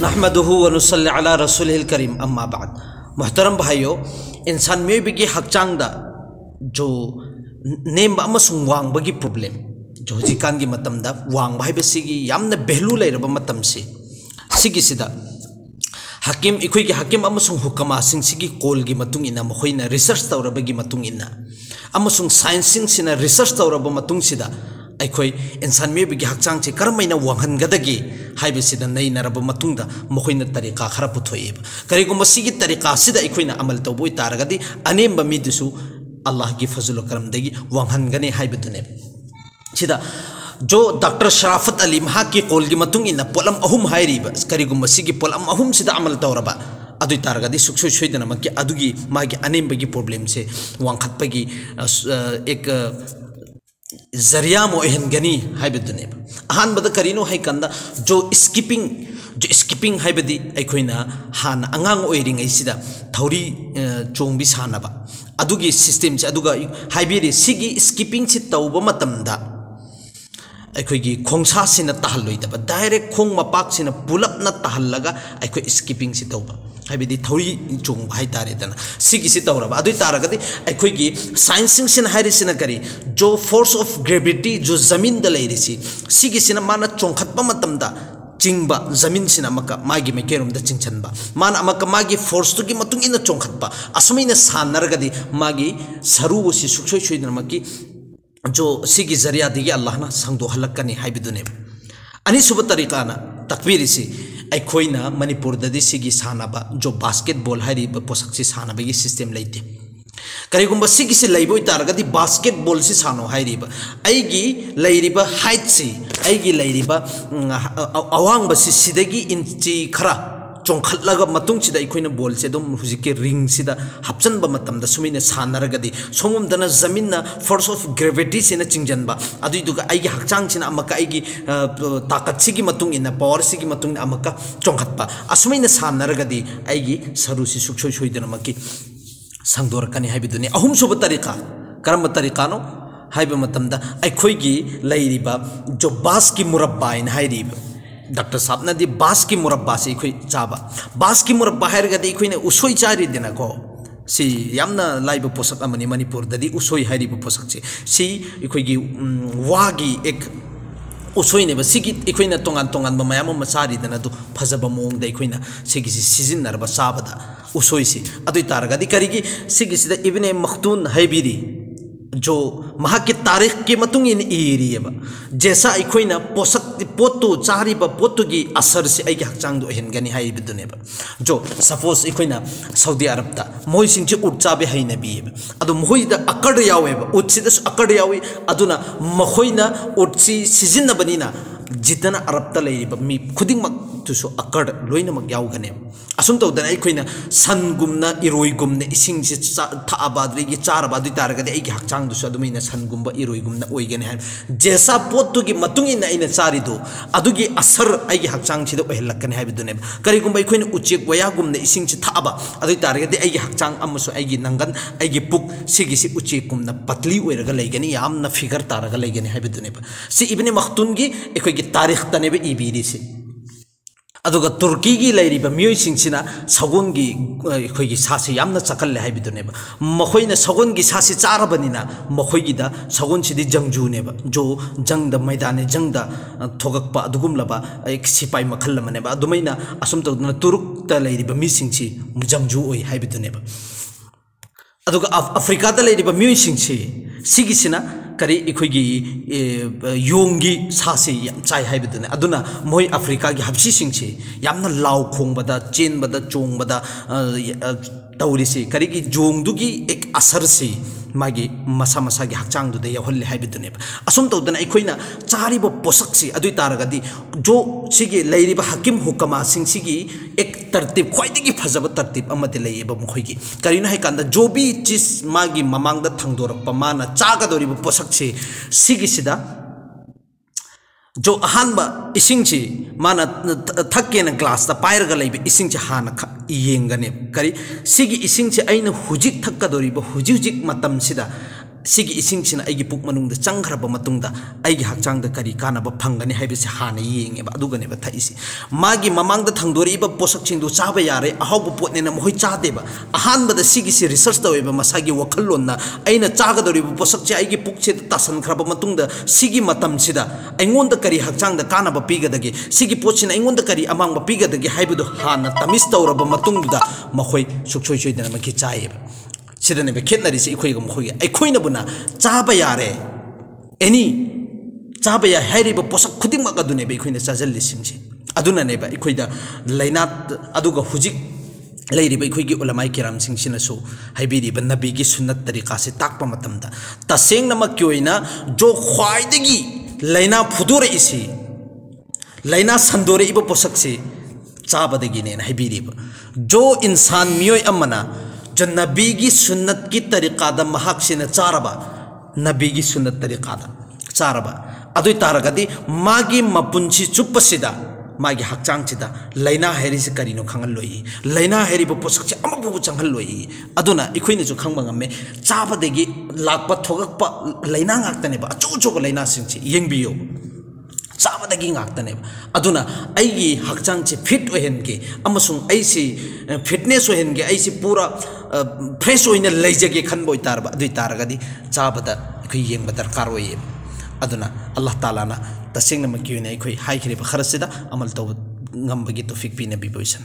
नहमदुहु व नुसल्ली अला रसूलिल करीम अम्मा बाद मोहतरम भाइयों इंसान में भी हकचांग जो नेम वांग की प्रॉब्लम जो हजिकान की वांग है बेलू लेरब हकीम इखोई हकीम हुकमा कॉल की मखोइना रिसर्च तौरबगी साइंस रिसर्च तौरब अखोई इंसान में भी हकचांग से करमैना वांगनगदगे हाइबसिदा नैनरब मतुंगदा मखोइना तरीका खरा पुथोएब करिगुम मसीगी तरीका सिदा अखोइना अमल तौबोय तारगदी अनेम मीदुसु अल्लाह की फजल करमदगी वांगनगने हाइबदुने सिदा जो डॉक्टर शराफत अली महा की कॉल की मतुंग इन पोलम अहुम हाइरिब करिगुम मसीगी पोलम अहुम सिदा अमल तौरबा अदुई तारगदी सुखसोय सोयदनमकी अदुगी मागी अनेमबगी प्रॉब्लम से वांगखतपगी एक जरिया मोहनगनी है अहमद करीनो है कंदा जो स्किपिंग है हाँ आगांग थौरी चोंबी सानबा अदुगी सिस्टम से अदुगा सिगी स्किपिंग से तौब मतमदा अखोगी खोंसा सिना तहलोइदबा डायरेक्ट खोंग मपाक सिना पुलपना तहलगा अखो स्किपिंग से तौबा हाइबदी थौरी चोंग हाइतारेदना सिगी से तौरबा अदुई तारगदी अखोगी साइंसिंग सिना हाइरिसिना करी जो फोर्स ऑफ ग्रेविटी जो जमीन द लेरिसी सिगी सिना माना चोंखतबा मतमदा चिंगबा जमीन सिना मका मागी मेकेरुम द चिंचनबा माना मका मागी फोर्स तुगी मतुंग इन चोंखतबा असमैना सानरगदी मागी सरू से सुखसोय सोयदनमकी जो सिगी जरिया दिगी अल्लाह ना संगदो हलकनी हाइबदुने अनिसुब तरीकाना तकबीरिसी अखोइना मणिपुर ददी सिगी सानबा जो बास्केटबॉल हाइरिब पोसक से सानबगी सिस्टम लेते करिगुंबा सिगी से लैबोय तारगदी बास्केटबॉल से सानो हाइरिब आइगी लैरिब हाइट से आइगी लैरिब अवांग बसी सिदगी इंची खरा चोंखलगा मतुंग सिदा इखोइना बॉल से दम हुजिके रिंग सिदा हपचनबा मतमदा सुमिना सानरगदी सोममदना जमीनना फोर्स ऑफ ग्रेविटी सिना चिंजनबा अदुइदुगा आइगी हकचांग सिना अमका आइगी ताकत सिगी मतुंग इना पावर सिगी मतुंग अमका चोंखतबा असुमिना सानरगदी आइगी सरू सि सुखसोय सोयदनमकी संगदोरकनी हाइबिदुनी अहुम सुब तरीका करम तरीकानो हाइबा मतमदा अखोइगी लैरिबा जो बास की मुरब्बा इन हाइरिब डॉक्टर साहब ने दी बास की मुरब्बा से इखोई चाबा बास की मुरब्बा हैरगदी इखोइने उसोई चारी दिनको सी यामना लाइब पोसक अमनी मणिपुर ददी उसोई हाइरिब पोसक सी इखोइगी वागी एक उसोइने बसिगी इखोइना तोंगान तोंगान बमयाम मचारी दना दु फजब मोंग दे इखोइना सिगी सिजिन नरबा साबदा उसोई सी अदुई तारगदी करिगी सिगी सिदा इब्ने मख्तून हैबिरी जो महा की तारीख के मतुंग इन इरियबा जैसा इखोइना पोसक पोतु चारिबा पोतु की असर से आइगे हकचांग दो हेनगनी हाइबिदुनेबा जो सपोज इखोइना सऊदी अरब ता मोइ सिंचे उट चाबे हाइनबीबा अदु मोइदा अकड यावेबा उट सिदस अकड यावे अदुना मखोइना उट सि सिजिनबनिना जितना अरब ता लेरिबा मी खुदिंगमक तुसु अकड लोइनमक यावगने असुम तौदना इखोइना सनगुमना इरोइगुमना इसिंग से थाबाद्रिगी चारबादि तारगदे आइगे हकचांग दुसु अदुमिना सनगुमबा इरोइगुमना ओइगने हाय जैसा पोतुगी मतुंगिना इना चारिदो अदुगी असर आइगे हकचांग सिदा ओहेलकने हायबिदुने करिगुमबा इखोइना उचेक वयागुमना इसिंग से थाबा अदुइ तारगदे आइगे हकचांग अमसु आइगे नंगन आइगे पुक सिगी सि उचेकुमना पतली ओइरगा लेगनी यामना फिगर तारगा लेगने हायबिदुने सि इब्ने मख्तूनगी इखोइगे तारीख तनेबे इबिरिसि अदुगा तुर्की की लैरिबा मियोइसिंसिना सगोनगी इखोइगी सासे यामना चकल्ले हाइबिदुनेबा मखोइना सगोनगी सासे चारबनिना मखोइगिदा सगोनसिदि जंगजुनेबा जो जंग द मैदाने जंग द थोगकपा अदुगुमलबा एक सिपाई मखल्लमनेबा अदुमैना असुम तौदना तुरुक त लैरिबा मिसिंगसि जंगजु ओइ हाइबिदुनेबा अदुगा अफ्रीका द लैरिबा मियोइसिंगसि सिगिसिना करी इखोइगी योंगी सासे याम चाय हाइबदुने अदुना मोइ अफ्रीका की हबसी सिंगसे यामना लाव खोंगबदा चेनबदा चोंगबदा तौरिसे करी की जोंगदुगी एक असर से मागी मसा मसा की हकचांग दुदे याहल्ले हाइबदुने असुम तौदना इखोइना चारिबो पोसक से अदुइ तारगदी जो सिगी लैरिबा हकीम हुकमा सिंगसिगी एक तरतीब ख्वाइदगी फजब तरतीब अमते लैयेबा मुखोइगी करिनो है कांदा जो भी चीज मागी ममांगदा थांगदोरकपा माना चागदोरिबो पोसक से सिगी सिदा जो अहानबा इसिंगची माना थक्केना ग्लास ता पायरगा लैबे इसिंगची हाना येंगने करी सिगी इसिंगची आइना हुजिक थक्कदोरिबो हुजिक मतम सिदा सिगी इसिंगसिना आइगी पुक मनुंग दा चंगखरबा मतुंगदा आइगी हक्चांग दा करी कानाबा फंगनी हाइबसे हाना येंगेबा अदुगनेबा थाइसी मागी ममांग दा थंगदोरिबा पोसकसिंदु चाबा यारे अहावबा पोटनेना मोहै चादेबा अहानबदा सिगिसे रिसर्च तवेबा मसागी वखललोनना आइना चागदोरिबा पोसकचे आइगी पुकचे तासनखरबा मतुंगदा सिगी मतमसिदा आइंगोंदा करी हक्चांग दा कानाबा पीगदगे सिगी पोचिना आइंगोंदा करी अमांगबा पीगदगे हाइबदो हाना तमिस तौरबा मतुंगदा मखोय सुखसोय सोयदना मखि चायेबा सिदने बे खेतनरी से इखोय गम खोय इखोय न बुना चाबा यारे एनी चाबा या हैरिबा पोसक खुदिंग मक अदुने बे इखोय न चाजल सिंगसे अदुना ने बा इखोय दा लाइना अदुगा हुजिक लेरिबा इखोय गी उलमाई किराम सिंगसिना सो हाइबिरिबा नबी की सुन्नत तरीका से ताकपा मतमदा तसेंग नमक क्योइना जो ख्वाइदगी लाइना फुदोरे इसी लाइना संदोरे इबा पोसक से चाबदगी ने हाइबिरिबा जो इंसान मियोय अमना जो नबी की सुन्नत की तरीका दा महक से न चारबा नबी की सुन्नत तरीका दा चारबा अदुई तारगदी मागी मपुंची चुप्पसिदा मागी हक्चांगसिदा लाइना हेरी से करिनो खंगल लोई लाइना हेरी बो पोसक से अमबो चंगल लोई अदुना इखोइने जो खंगबा ngame चाबदेगी लाकपा थोगकपा लाइना ngakतने बा अचो लाइना सिंची येंगबियो चाबदगी ngakतने अदुना आइगी हक्चांग से फिट ओहेनगे अमसुंग आइसी फिटनेस ओहेनगे आइसी पूरा फ्रेश ओइने लेजगे खनबोय तारबा दुई तारगदी चाबदा इखोय येंगबा दरकार ओये अदुना अल्लाह ताला ना तसेंगना मकियोने इखोय हाइखरिबा खरसिदा अमल तौ ngambagi tofik pina biboisan